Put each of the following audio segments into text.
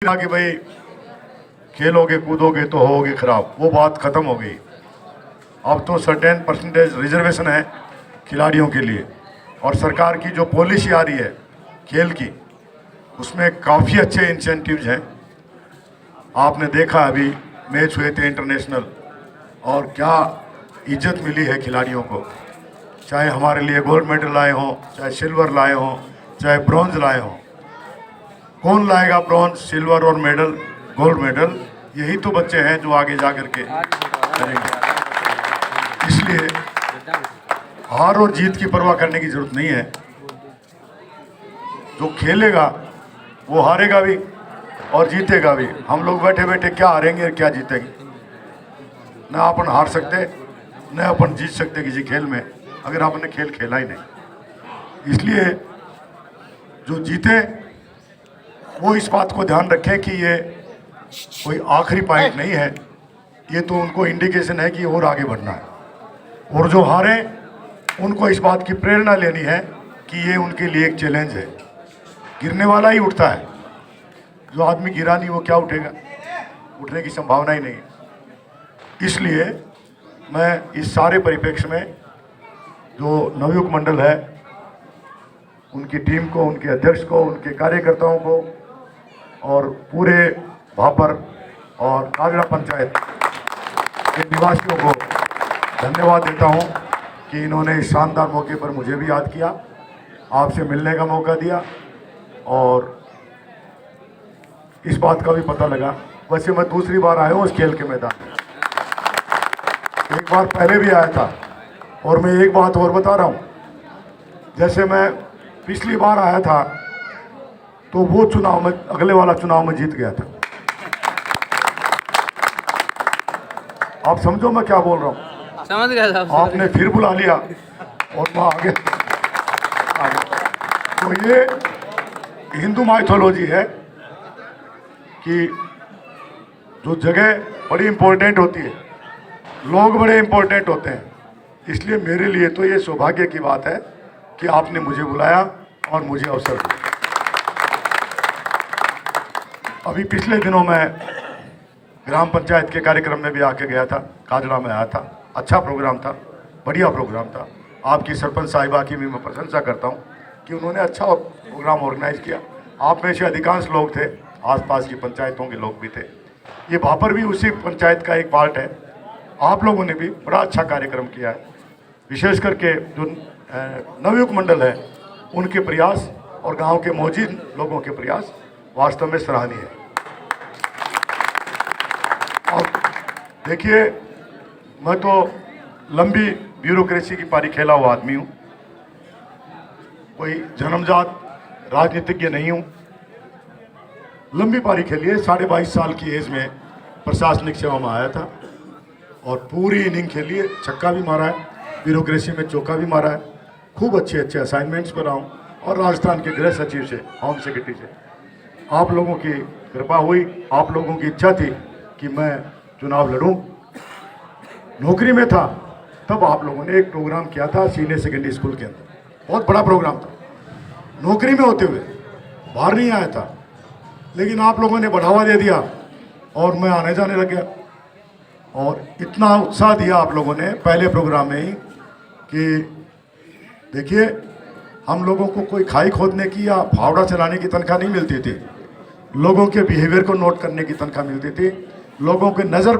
ना कि भाई खेलोगे कूदोगे तो होगे खराब, वो बात खत्म हो गई। अब तो सर्टेन परसेंटेज रिजर्वेशन है खिलाड़ियों के लिए, और सरकार की जो पॉलिसी आ रही है खेल की, उसमें काफ़ी अच्छे इंसेंटिव्स हैं। आपने देखा अभी मैच हुए थे इंटरनेशनल, और क्या इज्जत मिली है खिलाड़ियों को। चाहे हमारे लिए गोल्ड मेडल लाए हों, चाहे सिल्वर लाए हों, चाहे ब्रॉन्ज लाए हों। कौन लाएगा ब्रॉन्ज, सिल्वर और मेडल, गोल्ड मेडल? यही तो बच्चे हैं जो आगे जा कर के करेंगे। इसलिए हार और जीत की परवाह करने की जरूरत नहीं है। जो खेलेगा वो हारेगा भी और जीतेगा भी। हम लोग बैठे बैठे क्या हारेंगे और क्या जीतेंगे? न अपन हार सकते न अपन जीत सकते किसी खेल में, अगर आपने खेल खेला ही नहीं। इसलिए जो जीते वो इस बात को ध्यान रखें कि ये कोई आखिरी पॉइंट नहीं है, ये तो उनको इंडिकेशन है कि और आगे बढ़ना है। और जो हारे उनको इस बात की प्रेरणा लेनी है कि ये उनके लिए एक चैलेंज है। गिरने वाला ही उठता है, जो आदमी गिरा नहीं वो क्या उठेगा? उठने की संभावना ही नहीं है। इसलिए मैं इस सारे परिप्रेक्ष्य में जो नवयुग मंडल है, उनकी टीम को, उनके अध्यक्ष को, उनके कार्यकर्ताओं को और पूरे भापर और काजड़ा पंचायत के निवासियों को धन्यवाद देता हूं कि इन्होंने इस शानदार मौके पर मुझे भी याद किया, आपसे मिलने का मौका दिया, और इस बात का भी पता लगा। वैसे मैं दूसरी बार आया हूँ उस खेल के मैदान में, एक बार पहले भी आया था। और मैं एक बात और बता रहा हूँ, जैसे मैं पिछली बार आया था तो वो चुनाव में, अगले वाला चुनाव में जीत गया था। आप समझो मैं क्या बोल रहा हूँ? समझ गया साहब। आपने फिर बुला लिया और मैं आगे। तो ये हिंदू माइथोलॉजी है कि जो जगह बड़ी इंपॉर्टेंट होती है, लोग बड़े इंपॉर्टेंट होते हैं। इसलिए मेरे लिए तो ये सौभाग्य की बात है कि आपने मुझे बुलाया और मुझे अवसर दिया। अभी पिछले दिनों मैं ग्राम पंचायत के कार्यक्रम में भी आके गया था, काजड़ा में आया था। अच्छा प्रोग्राम था, बढ़िया प्रोग्राम था। आपकी सरपंच साहिबा की भी मैं प्रशंसा करता हूँ कि उन्होंने अच्छा प्रोग्राम ऑर्गेनाइज किया। आप में से अधिकांश लोग थे, आसपास की पंचायतों के लोग भी थे। ये भापर भी उसी पंचायत का एक पार्ट है। आप लोगों ने भी बड़ा अच्छा कार्यक्रम किया है। विशेष करके जो नवयुग मंडल है, उनके प्रयास और गांव के मौजूद लोगों के प्रयास वास्तव में सराहनीय है। और देखिए, मैं तो लंबी ब्यूरोक्रेसी की पारी खेला हुआ आदमी हूँ, कोई जन्मजात राजनीतिज्ञ नहीं हूँ। लंबी पारी खेली है, 22.5 साल की एज में प्रशासनिक सेवा में आया था और पूरी इनिंग खेली है। छक्का भी मारा है, ब्यूरोक्रेसी में चौका भी मारा है, खूब अच्छे अच्छे असाइनमेंट्स पर आऊँ, और राजस्थान के गृह सचिव से, होम सेक्रेटरी से आप लोगों की कृपा हुई, आप लोगों की इच्छा थी कि मैं चुनाव लड़ूं। नौकरी में था तब आप लोगों ने एक प्रोग्राम किया था सीनियर सेकेंडरी स्कूल के अंदर, बहुत बड़ा प्रोग्राम था। नौकरी में होते हुए बाहर नहीं आया था, लेकिन आप लोगों ने बढ़ावा दे दिया और मैं आने जाने लग गया। और इतना उत्साह दिया आप लोगों ने पहले प्रोग्राम में ही कि देखिए, हम लोगों को कोई खाई खोदने की या फावड़ा चलाने की तनख्वाह नहीं मिलती थी, लोगों के बिहेवियर को नोट करने की तनख्वाह मिलती थी, लोगों के नज़र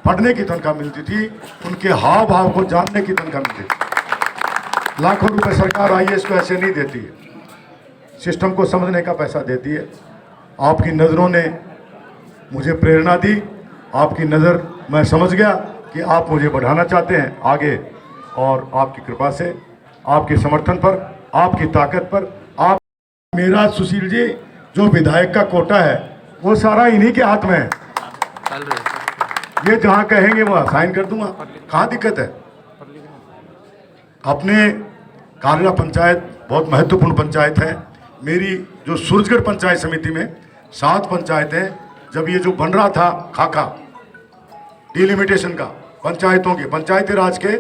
पढ़ने की तनख्वाह मिलती थी, उनके हाव भाव को जानने की तनख्वाह मिलती थी। लाखों रुपए सरकार आईएएस को ऐसे नहीं देती है, सिस्टम को समझने का पैसा देती है। आपकी नज़रों ने मुझे प्रेरणा दी, आपकी नज़र मैं समझ गया कि आप मुझे बढ़ाना चाहते हैं आगे, और आपकी कृपा से, आपके समर्थन पर, आपकी ताकत पर, आप, मेरा सुशील जी जो विधायक का कोटा है वो सारा इन्हीं के हाथ में है। ये जहाँ कहेंगे वहाँ साइन कर दूंगा, कहाँ दिक्कत है? अपने काजड़ा पंचायत बहुत महत्वपूर्ण पंचायत है। मेरी जो सूरजगढ़ पंचायत समिति में 7 पंचायतें, जब ये जो बन रहा था खाका डिलिमिटेशन का, पंचायतों के, पंचायती राज के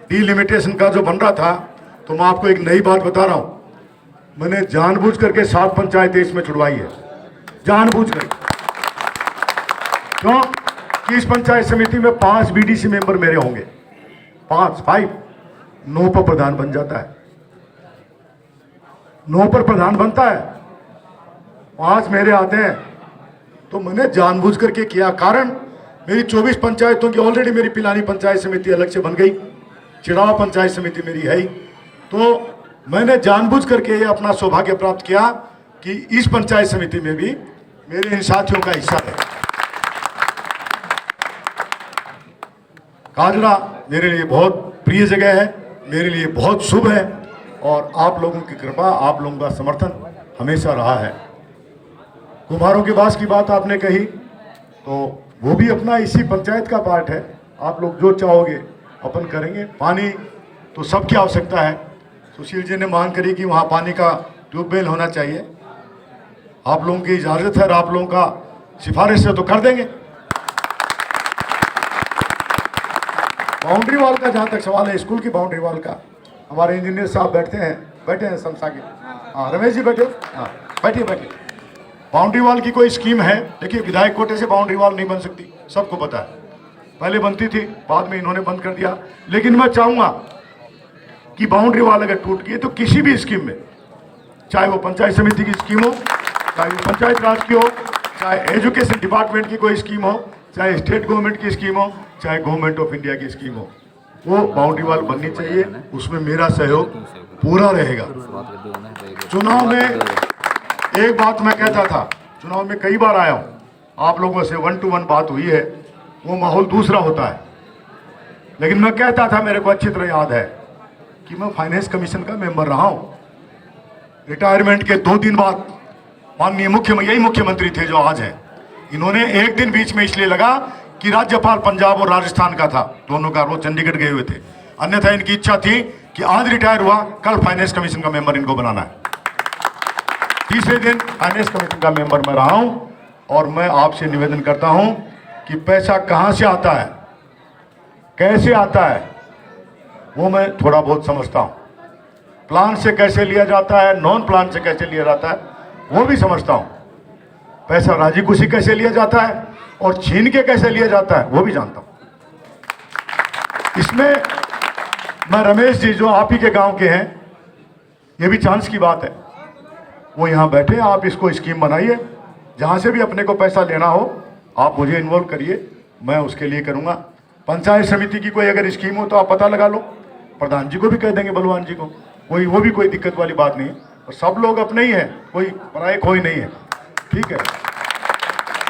डिलिमिटेशन का जो बन रहा था, तो मैं आपको एक नई बात बता रहा हूँ, मैंने जानबूझ करके 7 पंचायतें इसमें छुड़वाई है, जानबूझ कर। क्यों कि इस पंचायत समिति में 5 बीडीसी मेंबर मेरे होंगे, 5 9 पर प्रधान बन जाता है, 9 पर प्रधान बनता है, 5 मेरे आते हैं। तो मैंने जानबूझ करके किया, कारण मेरी 24 पंचायतों की ऑलरेडी मेरी पिलानी पंचायत समिति अलग से बन गई, चिड़ावा पंचायत समिति मेरी है ही। तो मैंने जानबूझ करके ये अपना सौभाग्य प्राप्त किया कि इस पंचायत समिति में भी मेरे इन साथियों का हिस्सा है। काजड़ा मेरे लिए बहुत प्रिय जगह है, मेरे लिए बहुत शुभ है, और आप लोगों की कृपा, आप लोगों का समर्थन हमेशा रहा है। कुम्हारों के बास की बात आपने कही, तो वो भी अपना इसी पंचायत का पार्ट है। आप लोग जो चाहोगे अपन करेंगे। पानी तो सबकी आवश्यकता है। सुशील जी ने मांग करी कि वहाँ पानी का ट्यूबवेल होना चाहिए। आप लोगों की इजाज़त है और आप लोगों का सिफारिश है तो कर देंगे। बाउंड्री वॉल का जहाँ तक सवाल है, स्कूल की बाउंड्री वॉल का, हमारे इंजीनियर साहब बैठे हैं संस्था के। हाँ रमेश जी बैठे, हाँ बैठिए। बाउंड्री वॉल की कोई स्कीम है? देखिए, विधायक कोटे से बाउंड्री वॉल नहीं बन सकती, सबको पता है। पहले बनती थी, बाद में इन्होंने बंद कर दिया। लेकिन मैं चाहूँगा कि बाउंड्री वॉल अगर टूट गई तो किसी भी स्कीम में, चाहे वो पंचायत समिति की स्कीम हो, चाहे वो पंचायत राज की हो, चाहे एजुकेशन डिपार्टमेंट की कोई स्कीम हो, चाहे स्टेट गवर्नमेंट की स्कीम हो, चाहे गवर्नमेंट ऑफ इंडिया की स्कीम हो, वो बाउंड्री वॉल बननी चाहिए। उसमें मेरा सहयोग पूरा रहेगा। चुनाव में एक बात मैं कहता था, चुनाव में कई बार आया हूँ, आप लोगों से 1 to 1 बात हुई है, वो माहौल दूसरा होता है। लेकिन मैं कहता था, मेरे को अच्छी तरह याद है कि मैं फाइनेंस कमीशन का मेंबर रहा हूँ। रिटायरमेंट के 2 दिन बाद माननीय यही मुख्यमंत्री थे जो आज हैं, इन्होंने एक दिन बीच में इसलिए लगा कि राज्यपाल पंजाब और राजस्थान का था, दोनों का, वो चंडीगढ़ गए हुए थे। अन्यथा इनकी इच्छा थी कि आज रिटायर हुआ, कल फाइनेंस कमीशन का मेंबर इनको बनाना है। तीसरे दिन फाइनेंस कमीशन का मेंबर मैं रहा हूं, और मैं आपसे निवेदन करता हूं कि पैसा कहां से आता है, कैसे आता है, वो मैं थोड़ा बहुत समझता हूं। प्लान से कैसे लिया जाता है, नॉन प्लान से कैसे लिया जाता है, वो भी समझता हूं। पैसा राजी खुशी कैसे लिया जाता है और छीन के कैसे लिया जाता है, वो भी जानता हूं। इसमें मैं रमेश जी, जो आप ही के गांव के हैं, ये भी चांस की बात है, वो यहाँ बैठे, आप इसको स्कीम बनाइए। जहाँ से भी अपने को पैसा लेना हो, आप मुझे इन्वॉल्व करिए, मैं उसके लिए करूँगा। पंचायत समिति की कोई अगर स्कीम हो तो आप पता लगा लो, प्रधान जी को भी कह देंगे, बलवान जी को, वो भी कोई दिक्कत वाली बात नहीं है। और सब लोग अपने ही हैं, कोई पराये कोई नहीं है, ठीक है।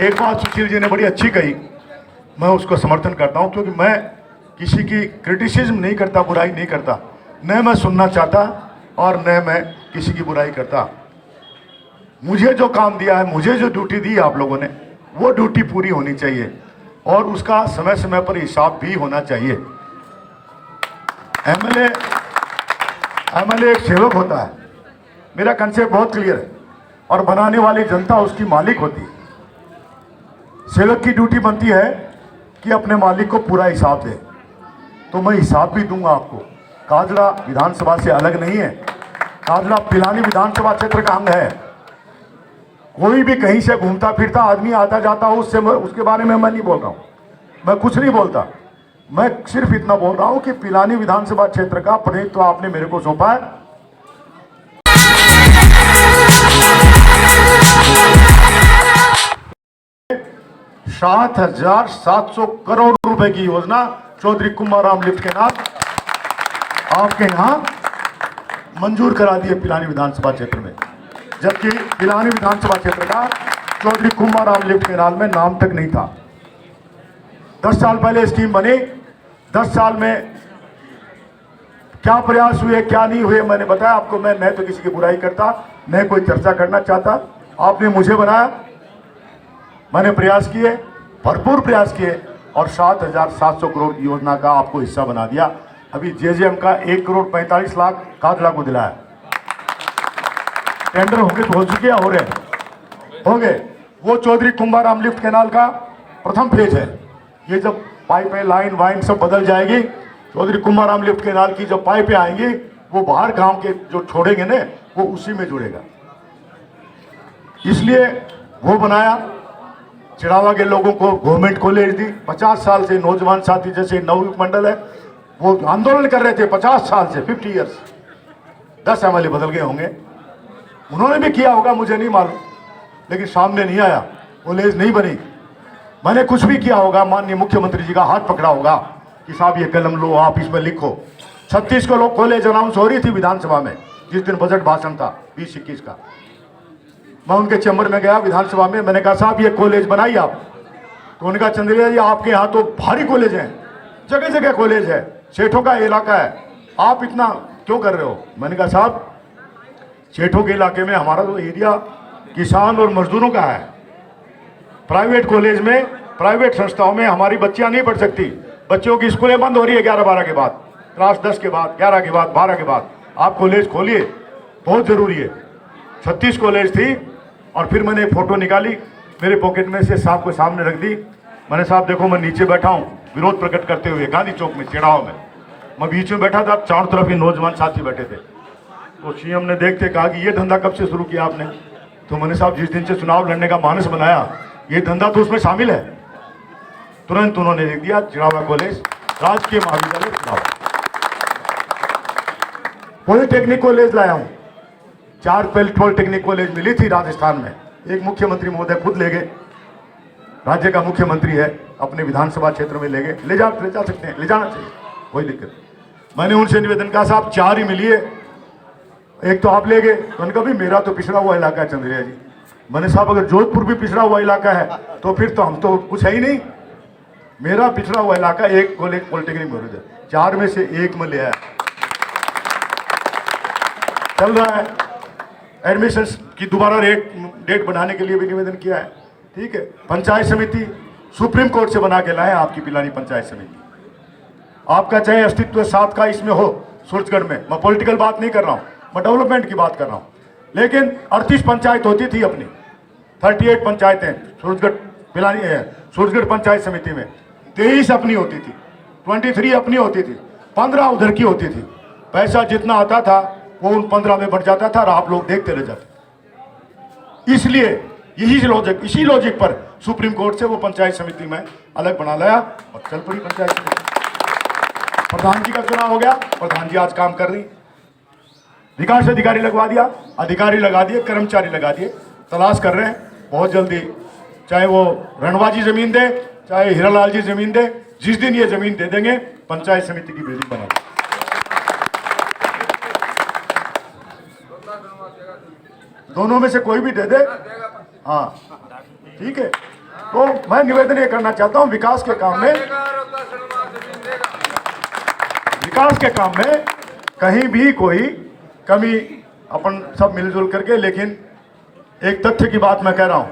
एक बात सुशील जी ने बड़ी अच्छी कही, मैं उसको समर्थन करता हूँ, क्योंकि मैं किसी की क्रिटिसिज्म नहीं करता, बुराई नहीं करता, न मैं सुनना चाहता और न मैं किसी की बुराई करता। मुझे जो काम दिया है, मुझे जो ड्यूटी दी आप लोगों ने, वो ड्यूटी पूरी होनी चाहिए और उसका समय समय पर हिसाब भी होना चाहिए। एमएलए एक सेवक होता है, मेरा कंसेप्ट बहुत क्लियर है, और बनाने वाली जनता उसकी मालिक होती है। सेवक की ड्यूटी बनती है कि अपने मालिक को पूरा हिसाब दे, तो मैं हिसाब भी दूंगा आपको। काजड़ा विधानसभा से अलग नहीं है, काजड़ा पिलानी विधानसभा क्षेत्र का अंग है। कोई भी कहीं से घूमता फिरता आदमी आता जाता हो, उसके बारे में मैं नहीं बोल रहा हूँ, मैं कुछ नहीं बोलता। मैं सिर्फ इतना बोल रहा हूँ कि पिलानी विधानसभा क्षेत्र का प्रतिनिधित्व आपने मेरे को सौंपा है। 7,700 करोड़ रुपए की योजना चौधरी कुंभाराम लिफ्ट केनाल आपके यहाँ मंजूर करा दी है पिलानी विधानसभा क्षेत्र में, जबकि पिलानी विधानसभा क्षेत्र का चौधरी कुंभाराम लिफ्ट केनाल में नाम तक नहीं था। 10 साल पहले स्कीम बनी, 10 साल में क्या प्रयास हुए क्या नहीं हुए मैंने बताया आपको। मैं न तो किसी की बुराई करता, न कोई चर्चा करना चाहता। आपने मुझे बनाया, मैंने प्रयास किए, भरपूर प्रयास किए, और 7,700 करोड़ की योजना का आपको हिस्सा बना दिया। अभी जेजेएम का 1,45,00,000 काजड़ा को दिलाया। टेंडर होंगे तो हो चुके हैं, हो रहे हैं, हो गए। वो चौधरी कुंभाराम लिफ्ट केनाल का प्रथम फेज है। ये जब पाइपें लाइन वाइन सब बदल जाएगी, चौधरी कुंभाराम लिफ्ट केनाल की जब पाइपें आएंगी, वो बाहर गांव के जो छोड़ेंगे ना, वो उसी में जुड़ेगा, इसलिए वो बनाया। चिड़ावा के लोगों को गवर्नमेंट कॉलेज दी। 50 साल से नौजवान साथी जैसे नवयुवक मंडल है वो आंदोलन कर रहे थे 50 साल से, 50 ईयर्स। 10 एमएलए बदल गए होंगे, उन्होंने भी किया होगा, मुझे नहीं मालूम, लेकिन सामने नहीं आया, कॉलेज नहीं बनी। मैंने कुछ भी किया होगा, माननीय मुख्यमंत्री जी का हाथ पकड़ा होगा कि साहब ये कलम लो, आप इस पर लिखो। 36 को लोग कॉलेज अनाउंस हो रही थी विधानसभा में जिस दिन बजट भाषण था 20-21 का। मैं उनके चैम्बर में गया विधानसभा में, मैंने कहा साहब ये कॉलेज बनाइए आप। तो उन्होंने कहा चंद्रिया जी आपके यहाँ तो भारी कॉलेज हैं, जगह जगह कॉलेज है, सेठों का इलाका है, आप इतना क्यों कर रहे हो? मैंने कहा साहब सेठों के इलाके में हमारा तो एरिया किसान और मजदूरों का है। प्राइवेट कॉलेज में, प्राइवेट संस्थाओं में हमारी बच्चियां नहीं पढ़ सकती। बच्चों की स्कूलें बंद हो रही है 11-12 के बाद, क्लास 10 के बाद, 11 के बाद, 12 के बाद। आप कॉलेज खोलिए, बहुत ज़रूरी है। 36 कॉलेज थी और फिर मैंने एक फ़ोटो निकाली, मेरे पॉकेट में से साहब को सामने रख दी। मैंने साहब देखो मैं नीचे बैठा हूँ विरोध प्रकट करते हुए गांधी चौक में, चिड़ाव में। मैं बीच में बैठा था, चारों तरफ के नौजवान साथी बैठे थे। तो सीएम ने देखते कहा कि ये धंधा कब से शुरू किया आपने? तो मैंने साहब जिस दिन से चुनाव लड़ने का मानस बनाया ये धंधा तो उसमें शामिल है। तुरंत उन्होंने लिख दिया चिड़ावा कॉलेज राजकीय महाविद्यालय चिड़ावा। पॉलिटेक्निक कॉलेज लाया हूँ, 4 पॉलिटेक्निक कॉलेज मिली थी राजस्थान में, एक मुख्यमंत्री महोदय खुद ले गए, राज्य का मुख्यमंत्री है, अपने विधानसभा क्षेत्र में ले गए। ले जा सकते हैं, ले जाना चाहिए, कोई दिक्कत। मैंने उनसे निवेदन कहा साहब 4 ही मिली है, एक तो आप ले गए। तो उन्होंने कहा भी मेरा तो पिछड़ा हुआ इलाका है चंद्रिया जी। मैंने साहब अगर जोधपुर भी पिछड़ा हुआ इलाका है तो फिर तो हम तो कुछ है ही नहीं। मेरा पिछड़ा हुआ इलाका एक कॉलेज पॉलिटेक्निक में, 4 में से 1 में ले आया। चल रहा है, एडमिशन की दोबारा डेट बढ़ाने के लिए भी निवेदन किया है। ठीक है, पंचायत समिति सुप्रीम कोर्ट से बना के लाए आपकी पिलानी पंचायत समिति। आपका चाहे अस्तित्व साथ का इसमें हो सूरजगढ़ में, मैं पॉलिटिकल बात नहीं कर रहा हूँ, मैं डेवलपमेंट की बात कर रहा हूँ। लेकिन 38 पंचायत होती थी अपनी, 38 पंचायतें सूरजगढ़ पिलानी है, सूरजगढ़ पंचायत समिति में 23 अपनी होती थी, 23 अपनी होती थी, 15 उधर की होती थी। पैसा जितना आता था वो उन 15 में बढ़ जाता था और आप लोग देखते रह जाते। इसलिए इसी लॉजिक पर सुप्रीम कोर्ट से वो पंचायत समिति में अलग बना लाया और चल पड़ी पंचायत समिति। प्रधान जी का चुनाव हो गया, प्रधान जी आज काम कर रही, विकास अधिकारी लगवा दिया, अधिकारी लगा दिए, कर्मचारी लगा दिए, तलाश कर रहे हैं बहुत जल्दी। चाहे वो रणवाजी जमीन दे, चाहे हीरालाल जी जमीन दे, जिस दिन ये जमीन दे देंगे पंचायत समिति की बिल्डिंग बना, दोनों में से कोई भी दे दे। हाँ ठीक है, तो मैं निवेदन ये करना चाहता हूं विकास के काम में कहीं भी कोई कमी, अपन सब मिलजुल करके। लेकिन एक तथ्य की बात मैं कह रहा हूं,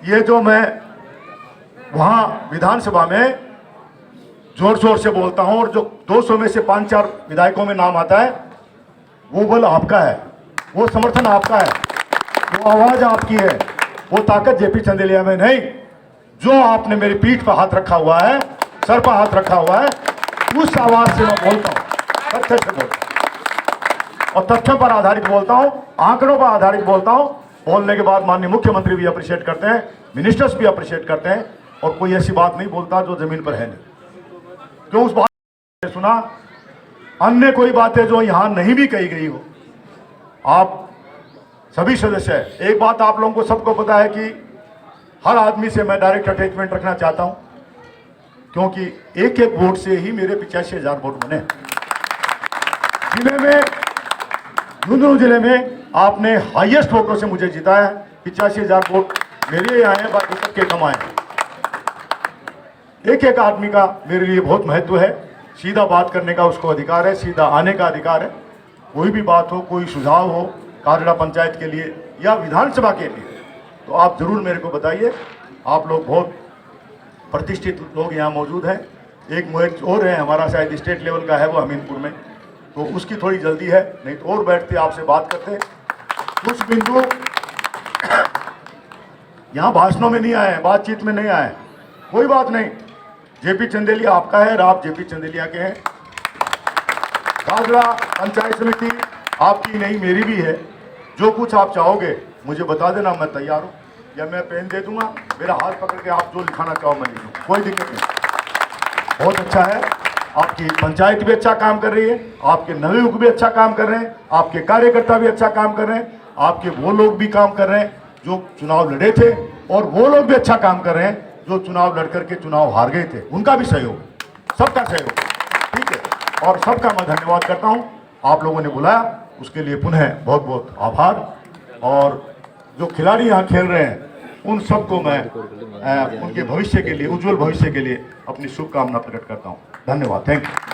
ये जो मैं वहां विधानसभा में जोर शोर से बोलता हूं और जो 200 में से 5-4 विधायकों में नाम आता है, वो बल आपका है, वो समर्थन आपका है, वो आवाज आपकी है, वो ताकत जेपी चंदेलिया में नहीं। जो आपने मेरी पीठ पर हाथ रखा हुआ है, सर पर हाथ रखा हुआ है, उस आवाज से मैं बोलता हूं, तथ्य से बोलता हूं और तथ्यों पर आधारित बोलता हूं, आंकड़ों पर आधारित बोलता हूं। बोलने के बाद माननीय मुख्यमंत्री भी अप्रिशिएट करते हैं, मिनिस्टर्स भी अप्रिशिएट करते हैं, और कोई ऐसी बात नहीं बोलता जो जमीन पर है नहीं। क्यों उस बात ने सुना, अन्य कोई बातें जो यहां नहीं भी कही गई हो, आप सभी सदस्य है। एक बात आप लोगों को सबको पता है कि हर आदमी से मैं डायरेक्ट अटैचमेंट रखना चाहता हूं, क्योंकि एक एक वोट से ही मेरे 85,000 वोट बने। जिले में, झुंझुनू जिले में आपने हाईएस्ट वोटों से मुझे जिताया, 85,000 वोट मेरे आए हैं, बाकी सबके कमाए हैं। एक एक आदमी का मेरे लिए बहुत महत्व है, सीधा बात करने का उसको अधिकार है, सीधा आने का अधिकार है। कोई भी बात हो, कोई सुझाव हो काजड़ा पंचायत के लिए या विधानसभा के लिए, तो आप जरूर मेरे को बताइए। आप लोग बहुत प्रतिष्ठित लोग यहाँ मौजूद हैं। एक मोहित और है हमारा, शायद स्टेट लेवल का है वो अमीनपुर में, तो उसकी थोड़ी जल्दी है, नहीं तो और बैठते आपसे बात करते। कुछ बिंदु यहाँ भाषणों में नहीं आए हैं, बातचीत में नहीं आए, कोई बात नहीं। जेपी चंदेलिया आपका है, आप जेपी चंदेलिया के हैं। काजड़ा पंचायत समिति आपकी नहीं मेरी भी है। जो कुछ आप चाहोगे मुझे बता देना, मैं तैयार हूँ। या मैं पेन दे दूंगा, मेरा हाथ पकड़ के आप जो लिखाना चाहो मैं लिख दूँ, कोई दिक्कत नहीं। बहुत अच्छा है, आपकी पंचायत भी अच्छा काम कर रही है, आपके नवयुवक भी अच्छा काम कर रहे हैं, आपके कार्यकर्ता भी अच्छा काम कर रहे हैं, आपके वो लोग भी काम कर रहे हैं जो चुनाव लड़े थे, और वो लोग भी अच्छा काम कर रहे हैं जो चुनाव लड़ करके चुनाव हार गए थे। उनका भी सहयोग, सबका सहयोग, ठीक है। और सबका मैं धन्यवाद करता हूं। आप लोगों ने बुलाया उसके लिए पुनः बहुत बहुत आभार। और जो खिलाड़ी यहाँ खेल रहे हैं उन सबको मैं उनके भविष्य के लिए, उज्जवल भविष्य के लिए अपनी शुभकामना प्रकट करता हूँ। धन्यवाद, थैंक यू।